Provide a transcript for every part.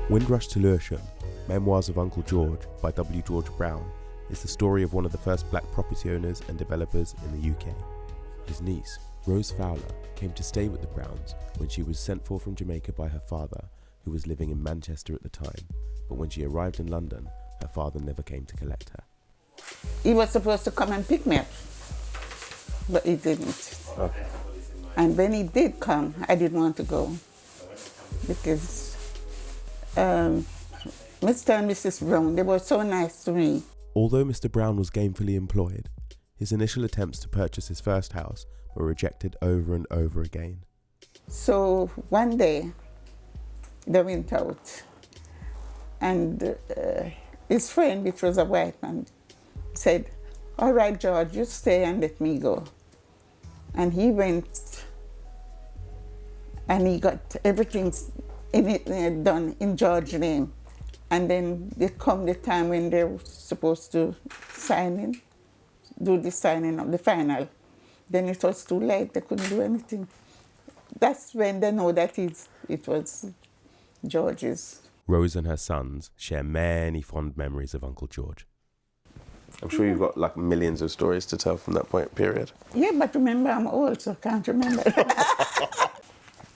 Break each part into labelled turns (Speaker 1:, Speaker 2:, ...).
Speaker 1: Windrush to Lewisham, Memoirs of Uncle George by W. George Brown, is the story of one of the first black property owners and developers in the UK. His niece, Rose Fowler, came to stay with the Browns when she was sent for from Jamaica by her father, who was living in Manchester at the time, but when she arrived in London, her father never came to collect her.
Speaker 2: He was supposed to come and pick me up, but he didn't.
Speaker 1: Okay.
Speaker 2: And when he did come, I didn't want to go because Mr. and Mrs. Brown, they were so nice to me.
Speaker 1: Although Mr. Brown was gainfully employed, his initial attempts to purchase his first house were rejected over and over again.
Speaker 2: So one day, they went out, and his friend, which was a white man, said, "All right, George, you stay and let me go." And he went, and he got everything done in George's name. And then there come the time when they were supposed to do the signing of the final. Then it was too late, they couldn't do anything. That's when they know that it was George's.
Speaker 1: Rose and her sons share many fond memories of Uncle George.
Speaker 3: I'm sure you've got like millions of stories to tell from that period.
Speaker 2: Yeah, but remember, I'm old, so I can't remember.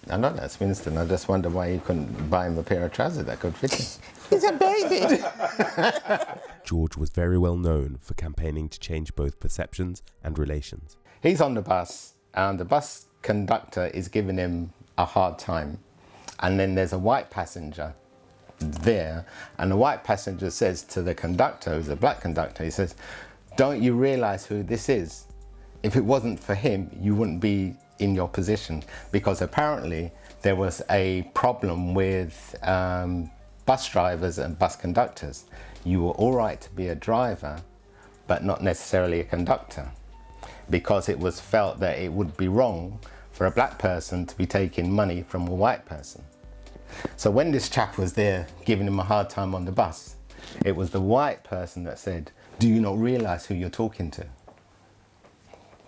Speaker 4: I know that's Winston. I just wonder why you couldn't buy him a pair of trousers that could fit him.
Speaker 2: He's a baby.
Speaker 1: George was very well known for campaigning to change both perceptions and relations.
Speaker 4: He's on the bus, and the bus conductor is giving him a hard time. And then there's a white passenger there, and the white passenger says to the conductor, who's a black conductor, he says, "Don't you realise who this is? If it wasn't for him, you wouldn't be in your position," because apparently there was a problem with bus drivers and bus conductors. You were all right to be a driver, but not necessarily a conductor, because it was felt that it would be wrong for a black person to be taking money from a white person. So when this chap was there giving him a hard time on the bus, it was the white person that said, "Do you not realise who you're talking to?"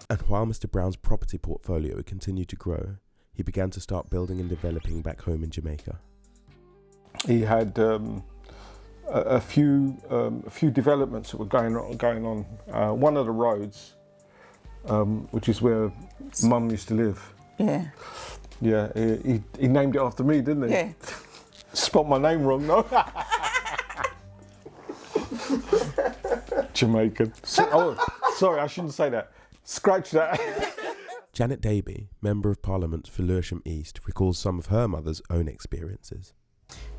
Speaker 1: And while Mr. Brown's property portfolio continued to grow, he began to start building and developing back home in Jamaica.
Speaker 5: He had a few developments that were going on. One of the roads, which is where Mum used to live.
Speaker 2: Yeah.
Speaker 5: Yeah, he named it after me, didn't he?
Speaker 2: Yeah.
Speaker 5: Spelled my name wrong, no? Jamaican. Sorry, I shouldn't say that. Scratch that.
Speaker 1: Janet Davey, Member of Parliament for Lewisham East, recalls some of her mother's own experiences.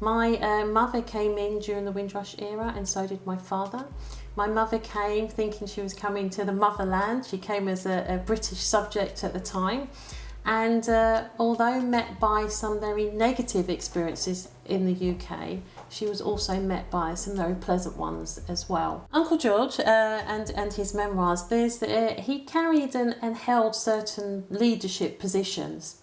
Speaker 6: My mother came in during the Windrush era, and so did my father. My mother came thinking she was coming to the motherland. She came as a British subject at the time. And although met by some very negative experiences in the UK, she was also met by some very pleasant ones as well. Uncle George and his memoirs, he carried and held certain leadership positions.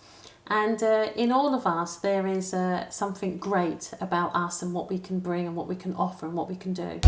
Speaker 6: And in all of us, there is something great about us and what we can bring and what we can offer and what we can do.